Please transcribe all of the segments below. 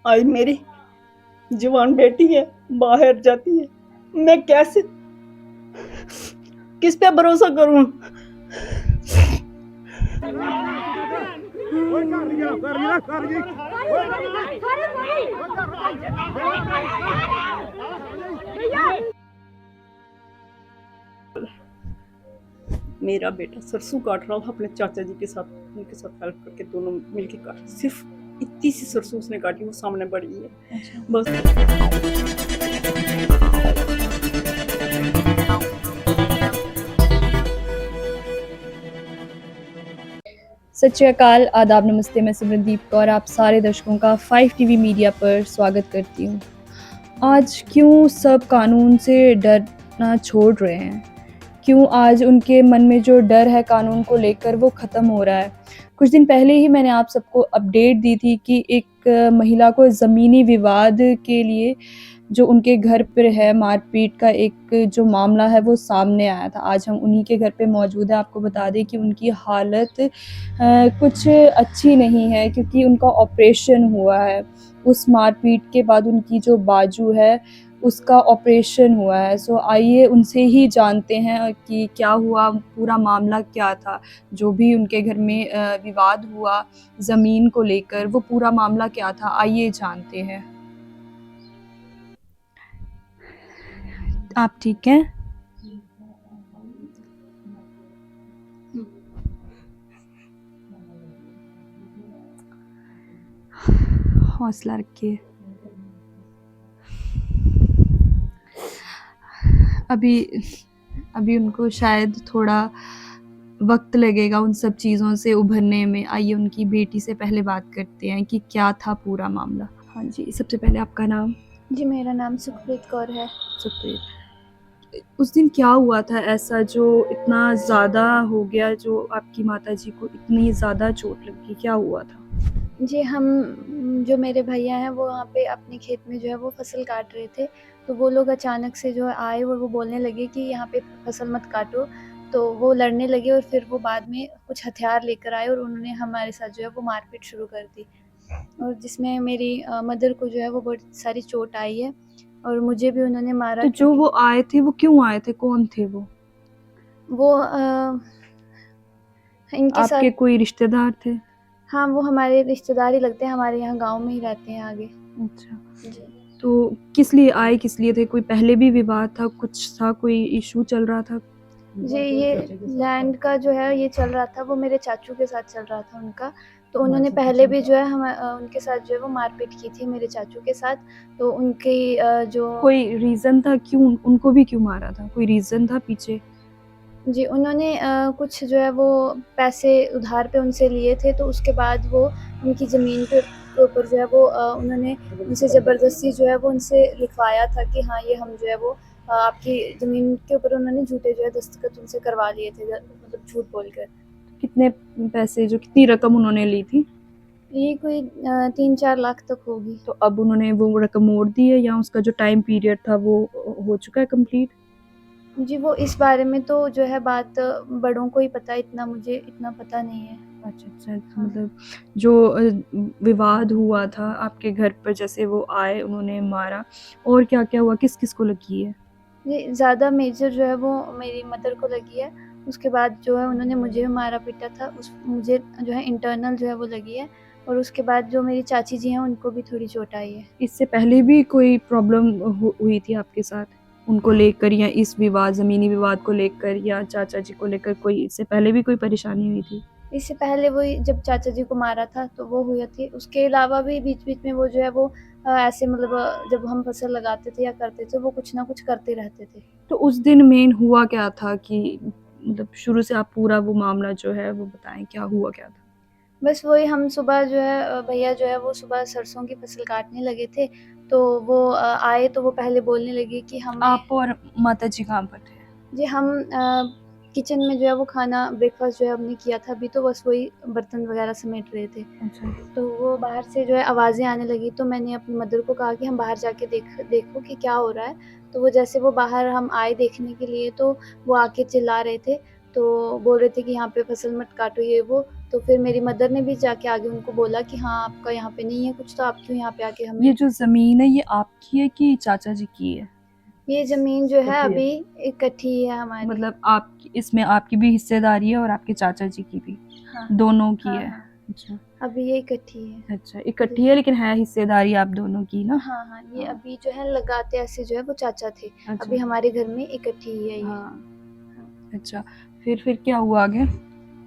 आज मेरी जवान बेटी है, बाहर जाती है, मैं कैसे किस पे भरोसा करूं? मेरा बेटा सरसों काट रहा था अपने चाचा जी के साथ, उनके साथ हेल्प करके दोनों मिलके काट, सिर्फ इतनी सी सरसों उसने काटी, वो सामने बड़ी है बस। सत श्री अकाल, आदाब, नमस्ते। मैं सिमरनदीप कौर आप सारे दर्शकों का 5 टीवी मीडिया पर स्वागत करती हूँ। आज क्यों सब कानून से डरना छोड़ रहे हैं? क्यों आज उनके मन में जो डर है कानून को लेकर वो ख़त्म हो रहा है? कुछ दिन पहले ही मैंने आप सबको अपडेट दी थी कि एक महिला को ज़मीनी विवाद के लिए जो उनके घर पर है मारपीट का एक जो मामला है वो सामने आया था। आज हम उन्हीं के घर पे मौजूद हैं। आपको बता दें कि उनकी हालत कुछ अच्छी नहीं है क्योंकि उनका ऑपरेशन हुआ है। उस मारपीट के बाद उनकी जो बाजू है उसका ऑपरेशन हुआ है। सो आइए उनसे ही जानते हैं कि क्या हुआ, पूरा मामला क्या था। जो भी उनके घर में विवाद हुआ ज़मीन को लेकर, वो पूरा मामला क्या था, आइए जानते हैं। आप ठीक हैं? हौसला रखिए। अभी उनको शायद थोड़ा वक्त लगेगा उन सब चीज़ों से उभरने में। आइए उनकी बेटी से पहले बात करते हैं कि क्या था पूरा मामला। हाँ जी, सबसे पहले आपका नाम? जी, मेरा नाम सुखप्रीत कौर है। सुप्रीत, उस दिन क्या हुआ था ऐसा जो इतना ज़्यादा हो गया, जो आपकी माताजी को इतनी ज़्यादा चोट लगी, क्या हुआ था? जी, हम जो मेरे भैया हैं वो वहाँ पे अपने खेत में जो है वो फसल काट रहे थे, तो वो लोग अचानक से जो है आए और वो बोलने लगे कि यहाँ पे फसल मत काटो, तो वो लड़ने लगे और फिर वो बाद में कुछ हथियार लेकर आए और उन्होंने हमारे साथ जो है वो मारपीट शुरू कर दी। और जिसमें मेरी मदर को जो है वो बहुत सारी चोट आई है और मुझे भी उन्होंने मारा तो जो क्योंकि वो आए थे वो क्यों आए थे? कौन थे वो? वो इनके साथ आपके कोई रिश्तेदार थे? हाँ, वो हमारे रिश्तेदार ही लगते हैं, हमारे यहाँ गाँव में ही रहते हैं आगे। अच्छा। जी। तो किस लिए आए, किस लिए थे? कोई पहले भी विवाद था, कुछ था, कोई इश्यू चल रहा था? जी, ये लैंड का जो है ये चल रहा था, वो मेरे चाचू के साथ चल रहा था उनका। तो उन्होंने पहले भी जो है उनके साथ जो है वो मारपीट की थी मेरे चाचू के साथ। तो उनकी जो कोई रीज़न था क्यों उनको भी क्यों मारा था? कोई रीज़न था पीछे? जी, उन्होंने कुछ जो है वो पैसे उधार पे उनसे लिए थे, तो उसके बाद वो उनकी ज़मीन के ऊपर जो है वो उन्होंने उनसे ज़बरदस्ती जो है वो उनसे लिखवाया था कि हाँ, ये हम जो है वो आपकी ज़मीन के ऊपर उन्होंने झूठे जो है दस्तखत उनसे करवा लिए थे, मतलब झूठ बोलकर। कितने पैसे, जो कितनी रकम उन्होंने ली थी? ये कोई 3-4 लाख तक होगी। तो अब उन्होंने वो रकम मोड़ दी है या उसका जो टाइम पीरियड था वो हो चुका है कंप्लीट? जी, वो इस बारे में तो जो है बात बड़ों को ही पता है, इतना मुझे इतना पता नहीं है। अच्छा, अच्छा। हाँ। मतलब जो विवाद हुआ था आपके घर पर, जैसे वो आए, उन्होंने मारा, और क्या-क्या हुआ? किस-किस को लगी है? ये ज़्यादा मेजर जो है वो मेरी मदर को लगी है, उसके बाद जो है उन्होंने मुझे भी मारा-पीटा था, मुझे जो है इंटरनल जो है वो लगी है और उसके बाद जो मेरी चाची जी हैं उनको भी थोड़ी चोट आई है। इससे पहले भी कोई प्रॉब्लम हुई थी आपके साथ? उनको लेकर, या इस विवाद, ज़मीनी विवाद को लेकर, या चाचा जी को लेकर, कोई इससे पहले भी कोई परेशानी हुई थी? इससे पहले वही जब चाचा जी को मारा था तो वो हुई थी, उसके अलावा भी बीच-बीच में वो जो है वो ऐसे मतलब जब हम फसल लगाते थे या करते थे वो कुछ ना कुछ करते रहते थे। तो उस दिन मेन हुआ क्या था कि मतलब शुरू से आप पूरा वो मामला जो है वो बताएँ, क्या हुआ क्या था? बस वही हम सुबह जो है भैया जो है वो सुबह सरसों की फसल काटने लगे थे, तो वो आए तो वो पहले बोलने लगे कि हमें आप और माताजी कहाँ पर थे? जी हम किचन में जो है वो खाना ब्रेकफ़ास्ट जो है हमने किया था अभी तो बस वही बर्तन वग़ैरह समेट रहे थे। अच्छा। तो वो बाहर से जो है आवाज़ें आने लगी तो मैंने अपनी मदर को कहा कि हम बाहर जाके देखो कि क्या हो रहा है। तो वो जैसे वो बाहर हम आए देखने के लिए तो वो आके चिल्ला रहे थे, तो बोल रहे थे कि यहाँ पे फसल मत काटो ये वो। तो फिर मेरी मदर ने भी जाके आगे उनको बोला कि हाँ आपका यहाँ पे नहीं है कुछ, तो आप क्यों यहाँ पे आके ये हमें। जो ज़मीन है ये आपकी है कि चाचा जी की है? ये ज़मीन जो है इकट्ठी है। अभी इकट्ठी है हमारी। मतलब आप इसमें आपकी भी हिस्सेदारी है और आपके चाचा जी की भी, हाँ दोनों की हाँ है? हाँ, अच्छा अभी ये इकट्ठी है। अच्छा, इकट्ठी है लेकिन है हिस्सेदारी आप दोनों की ना? हाँ हाँ, ये हाँ। अभी जो है लगाते ऐसे जो है वो चाचा थे, अच्छा अभी हमारे घर में इकट्ठी ही है ये। हाँ अच्छा, फिर क्या हुआ आगे?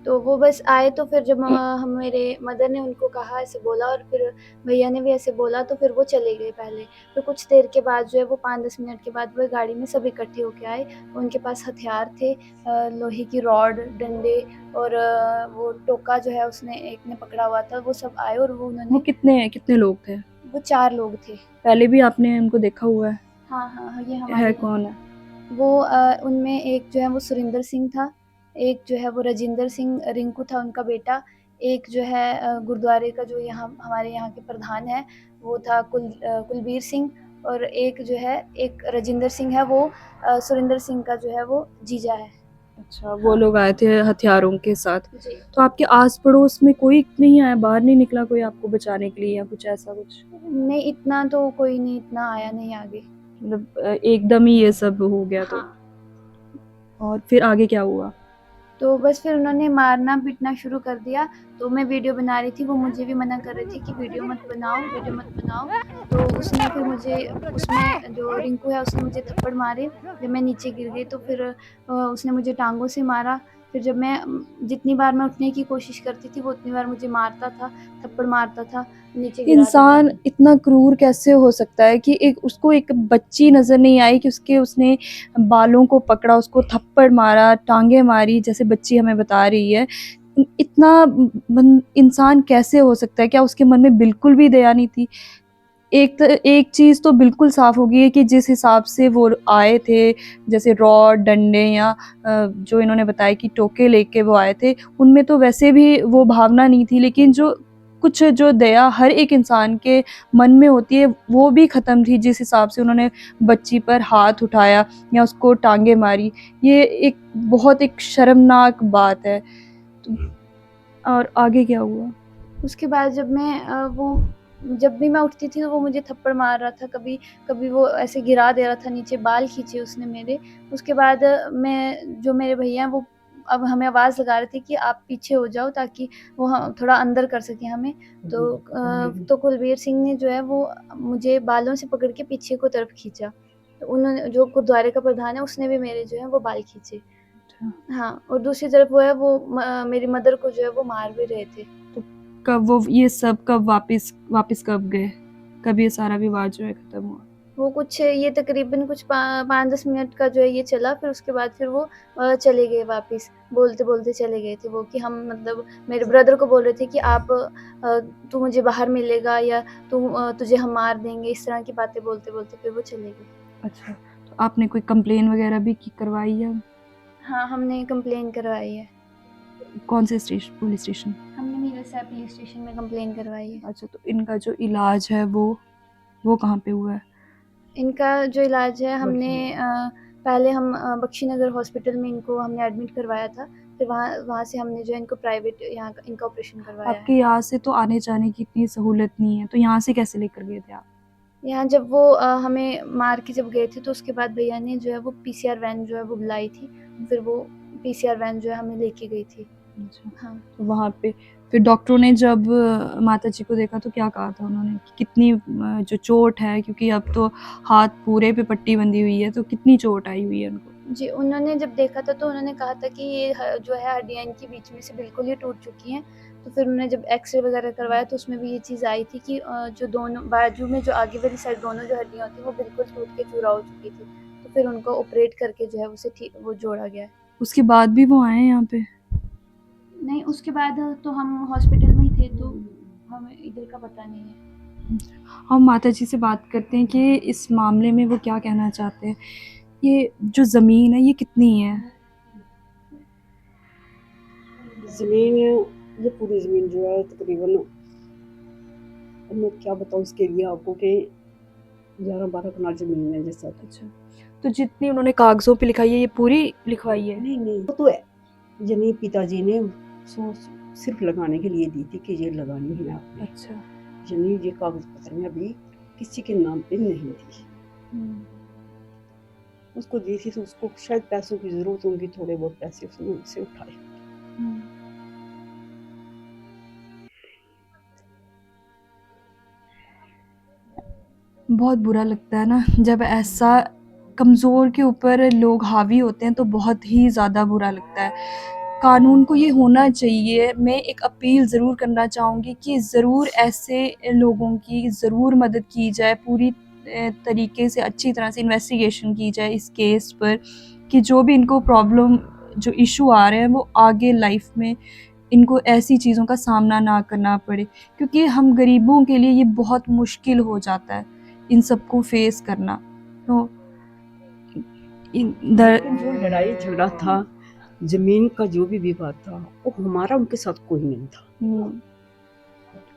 तो वो बस आए तो फिर जब हम मेरे मदर ने उनको कहा ऐसे बोला और फिर भैया ने भी ऐसे बोला तो फिर वो चले गए पहले। फिर कुछ देर के बाद जो है वो 5-10 मिनट के बाद वो गाड़ी में सब इकट्ठे होके आए। उनके पास हथियार थे, लोहे की रॉड, डंडे और वो टोका जो है उसने एक ने पकड़ा हुआ था, वो सब आए और वो वो उन्होंने। कितने लोग थे? वो 4 लोग थे। पहले भी आपने उनको देखा हुआ है? हाँ, हाँ, हाँ, ये है हमारे कौन है? वो उनमें एक जो है वो सुरिंदर सिंह था, एक जो है वो राजिंदर सिंह रिंकू था उनका बेटा, एक जो है गुरुद्वारे का जो यहाँ हमारे यहाँ के प्रधान है, वो था कुलबीर सिंह, और एक जो है एक राजिंदर सिंह है, वो सुरिंदर सिंह का जो है वो जीजा है। अच्छा, वो लोग आए थे हथियारों के साथ। जी। तो आपके आस पड़ोस में कोई नहीं आया, बाहर नहीं निकला कोई आपको बचाने के लिए या कुछ ऐसा कुछ? नहीं, इतना तो कोई नहीं, इतना आया नहीं आगे। मतलब एकदम ही ये सब हो गया तो? हाँ। और फिर आगे क्या हुआ? तो बस फिर उन्होंने मारना-पीटना शुरू कर दिया, तो मैं वीडियो बना रही थी, वो मुझे भी मना कर रहे थे कि वीडियो मत बनाओ। तो उसने फिर मुझे, उसमें जो रिंकू है उसने मुझे थप्पड़ मारे, जब मैं नीचे गिर गई तो फिर उसने मुझे टाँगों से मारा। फिर जब मैं जितनी बार मैं उठने की कोशिश करती थी, वो उतनी बार मुझे मारता था, थप्पड़ मारता था, नीचे गिरा देता इंसान था। इतना क्रूर कैसे हो सकता है कि एक बच्ची नज़र नहीं आई कि उसने बालों को पकड़ा, उसको थप्पड़ मारा, टाँगें मारी जैसे बच्ची हमें बता रही है। इतना इंसान कैसे हो सकता है? क्या उसके मन में बिल्कुल भी दया नहीं थी? एक चीज़ तो बिल्कुल साफ़ हो गई है कि जिस हिसाब से वो आए थे, जैसे रॉड, डंडे या जो इन्होंने बताया कि टोके लेके वो आए थे, उनमें तो वैसे भी वो भावना नहीं थी, लेकिन जो दया हर एक इंसान के मन में होती है, वो भी ख़त्म थी जिस हिसाब से उन्होंने बच्ची पर हाथ उठाया या उसको टाँगें मारी। ये एक शर्मनाक बात है। तो और आगे क्या हुआ? उसके बाद जब भी मैं उठती थी तो वो मुझे थप्पड़ मार रहा था, कभी वो ऐसे गिरा दे रहा था नीचे, बाल खींचे उसने मेरे। उसके बाद जो मेरे भैया हैं वो अब हमें आवाज़ लगा रहे थे कि आप पीछे हो जाओ ताकि वो थोड़ा अंदर कर सकें हमें। तो कुलबीर सिंह ने जो है वो मुझे बालों से पकड़ के पीछे को तरफ खींचा। तो उन्होंने, जो गुरुद्वारे का प्रधान है, उसने भी मेरे जो है वो बाल खींचे। हाँ, और दूसरी तरफ वो है वो मेरी मदर को जो है वो मार भी रहे थे। तो कब वो ये सब कब वापस कब गए? कब ये सारा विवाद जो है खत्म हुआ? वो कुछ ये तकरीबन कुछ 5-10 मिनट का जो है ये चला, फिर उसके बाद फिर वो चले गए वापस। बोलते-बोलते चले गए थे वो कि हम, मतलब मेरे ब्रदर को बोल रहे थे कि तू मुझे बाहर मिलेगा या तुझे हम मार देंगे, इस तरह की बातें बोलते-बोलते फिर वो चले गए। अच्छा, तो आपने कोई कंप्लेन वगैरह भी करवाई है? हाँ, हमने कंप्लेन करवाई है। कौन से पुलिस स्टेशन? हमने मीरा साहब पुलिस स्टेशन में कंप्लेन करवाई है। अच्छा, तो इनका जो इलाज है वो कहाँ पे हुआ है? इनका जो इलाज है, हमने पहले हम बख्शी नगर हॉस्पिटल में इनको हमने एडमिट करवाया था। फिर वहाँ से हमने जो है इनको प्राइवेट यहाँ इनका ऑपरेशन करवाया आपके है। यहाँ से तो आने जाने की इतनी सहूलत नहीं है, तो यहाँ से कैसे लेकर गए थे आप? यहाँ जब वो हमें मार के जब गए थे तो उसके बाद भैया ने जो है वो पीसीआर वैन जो है वो बुलाई थी। फिर वो पीसीआर वैन जो है हमें लेके गई थी। अच्छा, हाँ। तो वहाँ पे फिर डॉक्टरों ने जब माताजी को देखा तो क्या कहा था उन्होंने कि कितनी जो चोट है, क्योंकि अब तो हाथ पूरे पे पट्टी बंधी हुई है, तो कितनी चोट आई हुई है उनको? जी, उन्होंने जब देखा था तो उन्होंने कहा था कि ये जो है हड्डियाँ इनकी बीच में से बिल्कुल ही टूट चुकी हैं। तो फिर उन्होंने जब एक्स-रे वगैरह करवाया तो उसमें भी ये चीज़ आई थी कि जो दोनों बाजू में जो आगे वाली साइड दोनों जो हड्डियाँ होती हैं वो बिल्कुल टूट के चूरा हो चुकी थी। तो फिर उनको ऑपरेट करके जो है वो जोड़ा गया है। उसके बाद भी वो आए हैं यहाँ पे? नहीं, उसके बाद तो हम हॉस्पिटल में ही थे तो हमें इधर का पता नहीं है। हम माताजी से बात करते हैं कि इस मामले में वो क्या कहना चाहते हैं। ये जो ज़मीन है ये कितनी है? ज़मीन, ये पूरी ज़मीन जो है तकरीबन, अब मैं क्या बताऊँ इसके लिए आपको कि 11-12 कनाल ज़मीन है जैसा। अच्छा, तो जितनी उन्होंने कागज़ों पे लिखाई है ये पूरी लिखवाई है? नहीं, वो तो है। यानी पिताजी ने सिर्फ लगाने के लिए दी थी कि ये लगानी है आपने, अच्छा। यानी ये कागज पत्र में अभी किसी के नाम पे नहीं थी। उसको दी थी तो उसको शायद पैसों की जरूरत होगी, थोड़े बहुत पैसे उसने उनसे उठाए। बहुत बुरा लगता है ना जब ऐसा कमज़ोर के ऊपर लोग हावी होते हैं, तो बहुत ही ज़्यादा बुरा लगता है। कानून को ये होना चाहिए, मैं एक अपील ज़रूर करना चाहूँगी कि ज़रूर ऐसे लोगों की ज़रूर मदद की जाए, पूरी तरीके से अच्छी तरह से इन्वेस्टिगेशन की जाए इस केस पर, कि जो भी इनको प्रॉब्लम जो इशू आ रहे हैं वो आगे लाइफ में इनको ऐसी चीज़ों का सामना ना करना पड़े, क्योंकि हम गरीबों के लिए ये बहुत मुश्किल हो जाता है इन सबको फेस करना। तो लेकिन जो लड़ाई झगड़ा था, जमीन का जो भी विवाद था, वो हमारा उनके साथ कोई नहीं था।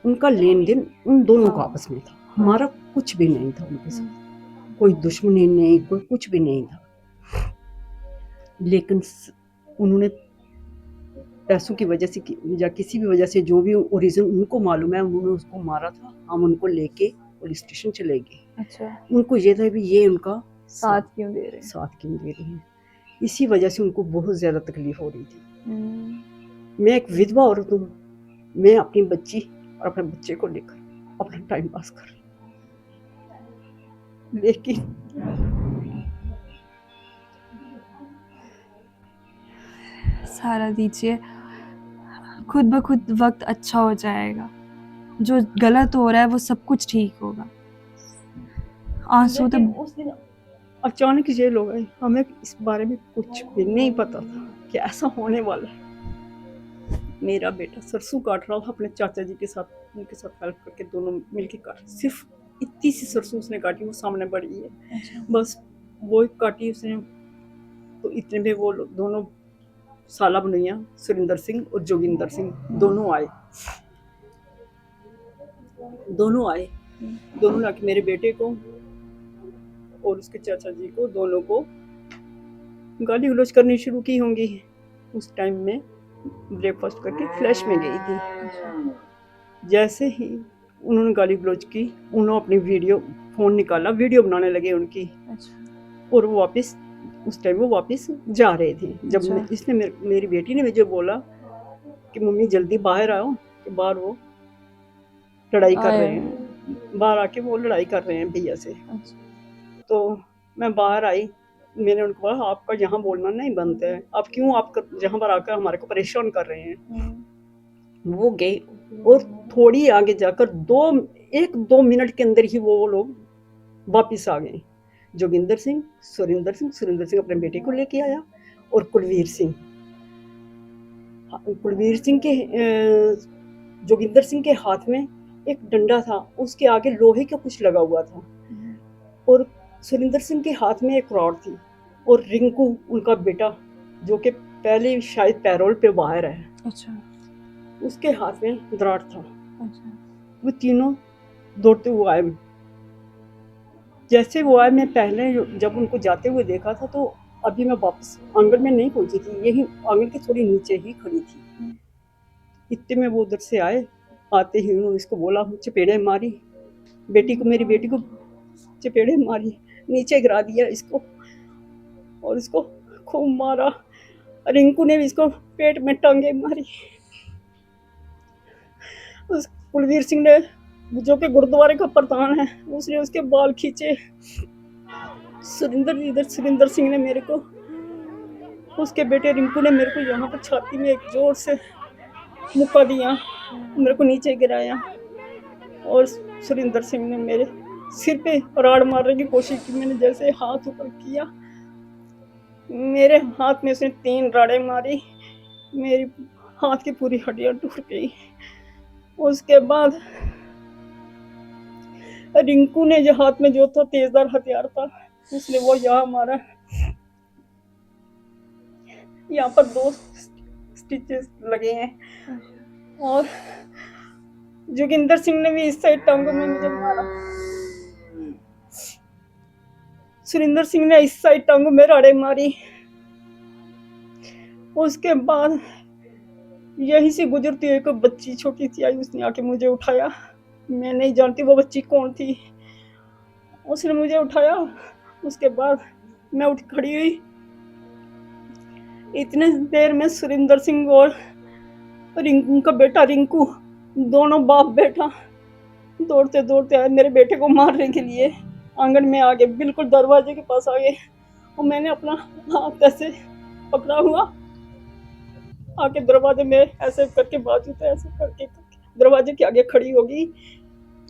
उनका लेन देन उन दोनों का आपस में था, हमारा कुछ भी नहीं था उनके साथ, कोई दुश्मनी नहीं, कोई कुछ भी नहीं था। लेकिन उन्होंने पैसों की वजह से या किसी भी वजह से, जो भी ओरिजिन उनको मालूम है, उन्होंने उसको मारा था। हम उनको लेके पुलिस स्टेशन चले गए। अच्छा, उनको ये था भी ये उनका साथ क्यों दे रहे हैं? साथ क्यों दे रहे हैं, इसी वजह से उनको बहुत ज्यादा तकलीफ हो रही थी। मैं एक विधवा औरत हूँ, मैं अपनी बच्ची और अपने बच्चे को लेकर अपना टाइम पास कर रही हूँ। लेकिन सहारा दीजिए, खुद ब खुद वक्त अच्छा हो जाएगा, जो गलत हो रहा है वो सब कुछ ठीक होगा। आंसू तो लेकिन उस दिन अचानक जेल हो गए, हमें इस बारे में कुछ भी नहीं पता था कि ऐसा होने वाला है। मेरा बेटा सरसों काट रहा था अपने चाचा जी के साथ, उनके साथ हेल्प करके दोनों मिलके काट, सिर्फ इतनी सी सरसों उसने काटी, वो सामने बड़ी है। अच्छा। बस वो काटी उसने, तो इतने में वो दोनों साला बनैया सुरिंदर सिंह और जोगिंदर सिंह दोनों आए। दोनों आके मेरे बेटे को और उसके चाचा जी को, दोनों को गाली गलौज करनी शुरू की होंगी। उस टाइम में ब्रेकफास्ट करके फ्लैश में गई थी। जैसे ही उन्होंने गाली गलौज की, उन्होंने अपनी वीडियो फोन निकाला, वीडियो बनाने लगे उनकी। और वो वापस उस टाइम वो वापस जा रहे थे। जब इसने मेरी बेटी ने मुझे बोला कि मम्मी जल्दी बाहर आओ, कि बाहर वो लड़ाई कर रहे हैं, बाहर आके वो लड़ाई कर रहे हैं भैया से। तो मैं बाहर आई, मैंने उनको कहा आपका यहाँ बोलना नहीं बनता है, आप क्यों आप यहाँ पर आकर हमारे को परेशान कर रहे हैं। वो गए और थोड़ी आगे जाकर 1-2 मिनट के अंदर ही वो लोग वापिस आ गए। जोगिंदर सिंह, सुरिंदर सिंह अपने बेटे को लेके आया, और कुलवीर सिंह के जोगिंदर सिंह के हाथ में एक डंडा था, उसके आगे लोहे का कुछ लगा हुआ था, और सुरिंदर सिंह के हाथ में एक रॉड थी, और रिंकू उनका बेटा जो कि पहले शायद पैरोल पे बाहर है, अच्छा, उसके हाथ में दराड़ था। अच्छा। वो तीनों दौड़ते हुए आए। जैसे वो आए, मैं पहले जब उनको जाते हुए देखा था, तो अभी मैं वापस आंगन में नहीं पहुंची थी, यही आंगन के थोड़ी नीचे ही खड़ी थी। इतने में वो उधर से आए, आते ही उन्होंने इसको बोला, चपेड़े मारी मेरी बेटी को चपेड़े मारी, नीचे गिरा दिया इसको, और इसको खूब मारा। रिंकू ने भी इसको पेट में टांगे मारी। उस कुलवीर सिंह ने, जो कि गुरुद्वारे का प्रधान है, उसने उसके बाल खींचे। सुरिंदर सिंह ने मेरे को, उसके बेटे रिंकू ने मेरे को यहाँ पर छाती में एक जोर से मुक्का दिया, मेरे को नीचे गिराया, और सुरिंदर सिंह ने मेरे सिर पे राड़ मारने की कोशिश की। मैंने जैसे हाथ ऊपर किया, मेरे हाथ में उसने 3 राड़े मारी, मेरी हाथ की पूरी हड्डियां टूट गई। उसके बाद रिंकू ने जो हाथ में जो था तेजदार हथियार था, उसने वो यहाँ मारा, यहाँ पर 2 स्टिचेस लगे हैं, और जोगिंदर सिंह ने भी इस साइड टांगों में मुझे मारा। सुरिंदर सिंह ने इस साइड टांगों में राड़े मारी। उसके बाद यहीं से गुजरती हुई एक बच्ची छोटी सी आई, उसने आके मुझे उठाया। मैं नहीं जानती वो बच्ची कौन थी, उसने मुझे उठाया। उसके बाद मैं उठ खड़ी हुई। इतने देर में सुरिंदर सिंह और रिंकू का बेटा रिंकू, दोनों बाप बेटा दौड़ते दौड़ते आए मेरे बेटे को मारने के लिए। आंगन में आ गए, बिल्कुल दरवाजे के पास आ गए, और मैंने अपना हाथ ऐसे पकड़ा हुआ, आके दरवाजे में ऐसे करके बाजू पे ऐसे करके दरवाजे के आगे खड़ी होगी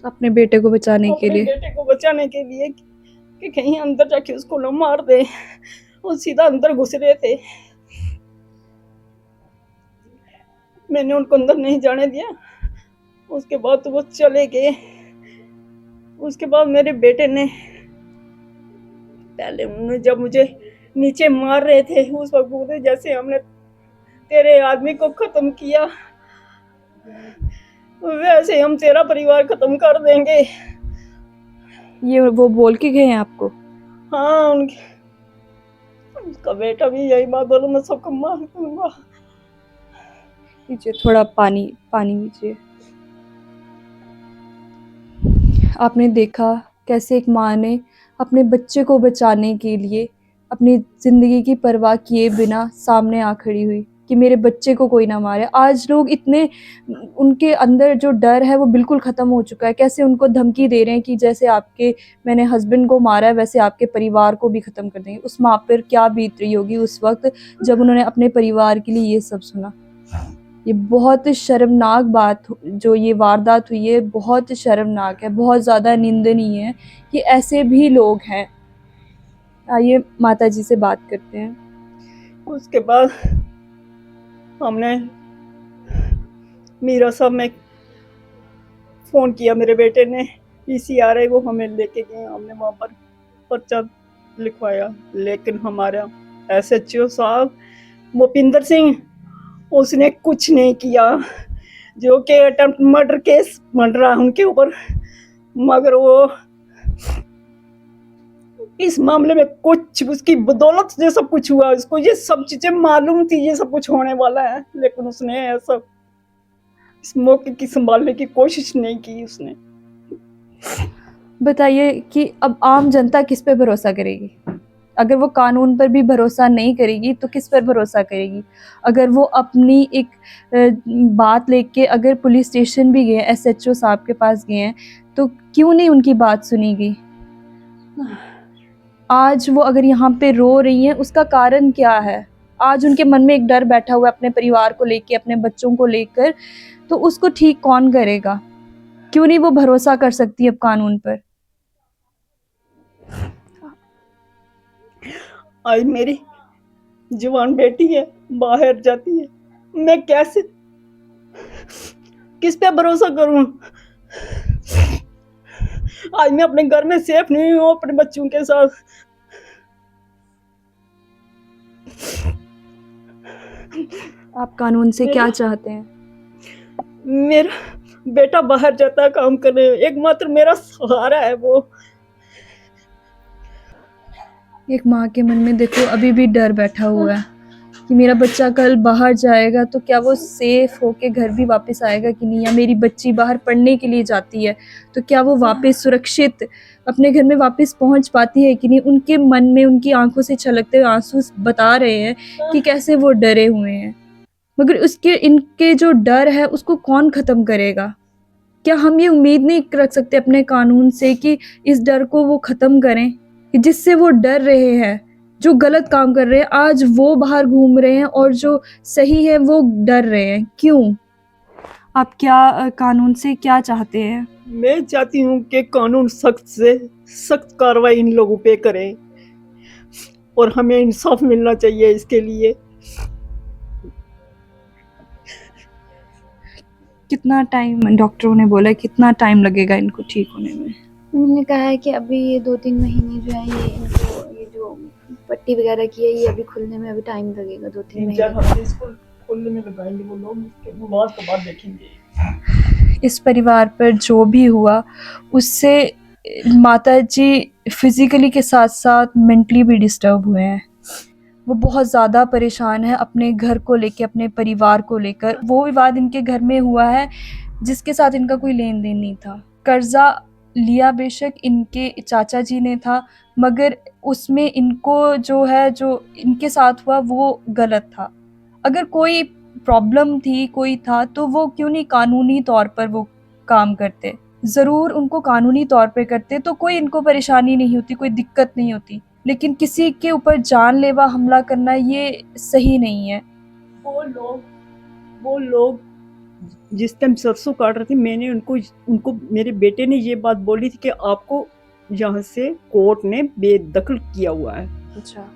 अपने बेटे को बचाने के अपने लिए। बेटे को बचाने के लिए कि कहीं अंदर जाके उसको न मार दे। वो सीधा अंदर घुस रहे थे, मैंने उनको अंदर नहीं जाने दिया। उसके बाद तो वो चले गए। उसके बाद मेरे बेटे ने, पहले उन्होंने जब मुझे नीचे मार रहे थे उस वक्त बोले जैसे हमने तेरे आदमी को खत्म किया वैसे हम तेरा परिवार खत्म कर देंगे। ये वो बोल के गए हैं आपको? हाँ, उसका बेटा भी यही बात बोलो, मैं सबको मार दूंगा। लीजिए थोड़ा पानी पानी लीजिए। आपने देखा कैसे एक माँ ने अपने बच्चे को बचाने के लिए अपनी ज़िंदगी की परवाह किए बिना सामने आ खड़ी हुई कि मेरे बच्चे को कोई ना मारे। आज लोग इतने, उनके अंदर जो डर है वो बिल्कुल ख़त्म हो चुका है। कैसे उनको धमकी दे रहे हैं कि जैसे आपके मैंने हस्बैंड को मारा है वैसे आपके परिवार को भी ख़त्म कर देंगे। उस माँ पर क्या बीत रही होगी उस वक्त जब उन्होंने अपने परिवार के लिए ये सब सुना। ये बहुत शर्मनाक बात जो ये वारदात हुई है, बहुत शर्मनाक है, बहुत ज़्यादा निंदनीय है कि ऐसे भी लोग हैं। आइए माता जी से बात करते हैं। उसके बाद हमने मीरा साहब में फोन किया, मेरे बेटे ने पीसीआर है वो हमें लेके गए, हमने वहां पर पर्चा लिखवाया। लेकिन हमारा एसएचओ साहब भूपिंदर सिंह, उसने कुछ नहीं किया, जो कि अटेम्प्ट मर्डर केस बन रहा है उनके ऊपर, मगर वो इस मामले में कुछ उसकी बदौलत से सब कुछ हुआ। उसको ये सब चीजें मालूम थी ये सब कुछ होने वाला है, लेकिन उसने ऐसा इस मौके की संभालने की कोशिश नहीं की उसने। बताइए कि अब आम जनता किस पे भरोसा करेगी? अगर वो कानून पर भी भरोसा नहीं करेगी तो किस पर भरोसा करेगी? अगर वो अपनी एक बात लेके अगर पुलिस स्टेशन भी गए, एसएचओ साहब के पास गए हैं, तो क्यों नहीं उनकी बात सुनी गई? आज वो अगर यहाँ पे रो रही हैं उसका कारण क्या है? आज उनके मन में एक डर बैठा हुआ है अपने परिवार को लेके, अपने बच्चों को लेकर, तो उसको ठीक कौन करेगा? क्यों नहीं वो भरोसा कर सकती अब कानून पर? आज मेरी जवान बेटी है, बाहर जाती है, मैं कैसे किस पे भरोसा करूं? आज मैं अपने घर में सेफ नहीं हूं अपने बच्चों के साथ। आप कानून से क्या चाहते हैं? मेरा बेटा बाहर जाता है काम करने, एकमात्र मेरा सहारा है वो। एक माँ के मन में देखो अभी भी डर बैठा हुआ है कि मेरा बच्चा कल बाहर जाएगा तो क्या वो सेफ होके घर भी वापस आएगा कि नहीं, या मेरी बच्ची बाहर पढ़ने के लिए जाती है तो क्या वो वापस सुरक्षित अपने घर में वापस पहुंच पाती है कि नहीं। उनके मन में, उनकी आंखों से छलकते हुए आंसू बता रहे हैं कि कैसे वो डरे हुए हैं, मगर उसके इनके जो डर है उसको कौन ख़त्म करेगा? क्या हम ये उम्मीद नहीं रख सकते अपने कानून से कि इस डर को वो ख़त्म करें, कि जिससे वो डर रहे हैं, जो गलत काम कर रहे हैं आज वो बाहर घूम रहे हैं और जो सही है वो डर रहे हैं? क्यों? आप क्या कानून से क्या चाहते हैं? मैं चाहती हूँ कि कानून सख्त से सख्त कार्रवाई इन लोगों पे करे और हमें इंसाफ मिलना चाहिए इसके लिए। कितना टाइम, डॉक्टरों ने बोला कितना टाइम लगेगा इनको ठीक होने में? उन्होंने कहा है कि अभी ये 2-3 महीने जो है ये इनको ये जो पट्टी वगैरह की है ये अभी खुलने में अभी टाइम लगेगा, 2-3 तीन चार महीने। हफ्ते इसको खोलने में लगाएंगे वो लोग, उसके बाद देखेंगे। इस परिवार पर जो भी हुआ उससे माता जी फिजिकली के साथ साथ मेंटली भी डिस्टर्ब हुए हैं। वो बहुत ज़्यादा परेशान है अपने घर को लेके, अपने परिवार को लेकर। वो विवाद इनके घर में हुआ है जिसके साथ इनका कोई लेन देन नहीं था। कर्जा लिया बेशक इनके चाचा जी ने था, मगर उसमें इनको जो है, जो इनके साथ हुआ वो गलत था। अगर कोई प्रॉब्लम थी, कोई था, तो वो क्यों नहीं कानूनी तौर पर वो काम करते। ज़रूर उनको कानूनी तौर पे करते तो कोई इनको परेशानी नहीं होती, कोई दिक्कत नहीं होती। लेकिन किसी के ऊपर जानलेवा हमला करना ये सही नहीं है। वो लोग जिस टाइम सरसों काट रहे थे, मैंने उनको मेरे बेटे ने ये बात बोली थी कि आपको यहाँ से कोर्ट ने बेदखल किया हुआ है, अच्छा।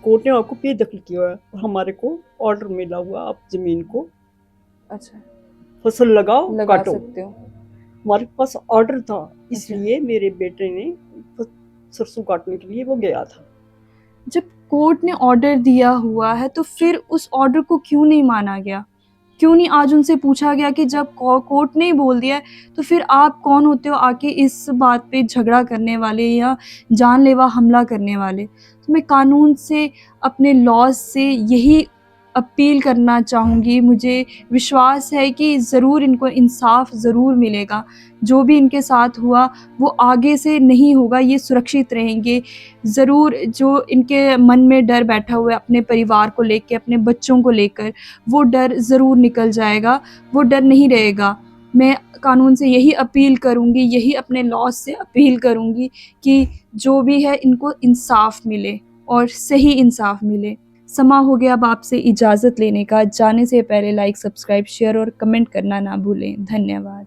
कोर्ट ने आपको बेदखल किया हुआ है और हमारे को ऑर्डर मिला हुआ, आप जमीन को अच्छा, फसल लगाओ, लगा काटो। सकते हो। हमारे पास ऑर्डर था, इसलिए मेरे बेटे ने सरसों काटने के लिए वो गया था। जब कोर्ट ने ऑर्डर दिया हुआ है तो फिर उस ऑर्डर को क्यों नहीं माना गया? क्यों नहीं आज उनसे पूछा गया कि जब कोर्ट ने ही बोल दिया है तो फिर आप कौन होते हो आके इस बात पे झगड़ा करने वाले या जानलेवा हमला करने वाले? तो मैं कानून से, अपने लॉज से यही अपील करना चाहूँगी। मुझे विश्वास है कि ज़रूर इनको इंसाफ़ ज़रूर मिलेगा। जो भी इनके साथ हुआ वो आगे से नहीं होगा, ये सुरक्षित रहेंगे। ज़रूर जो इनके मन में डर बैठा हुआ है अपने परिवार को लेके, अपने बच्चों को लेकर, वो डर ज़रूर निकल जाएगा, वो डर नहीं रहेगा। मैं कानून से यही अपील करूँगी, यही अपने लॉ से अपील करूँगी कि जो भी है इनको इंसाफ़ मिले और सही इंसाफ़ मिले। समा हो गया अब आपसे इजाज़त लेने का। जाने से पहले लाइक, सब्सक्राइब, शेयर और कमेंट करना ना भूलें। धन्यवाद।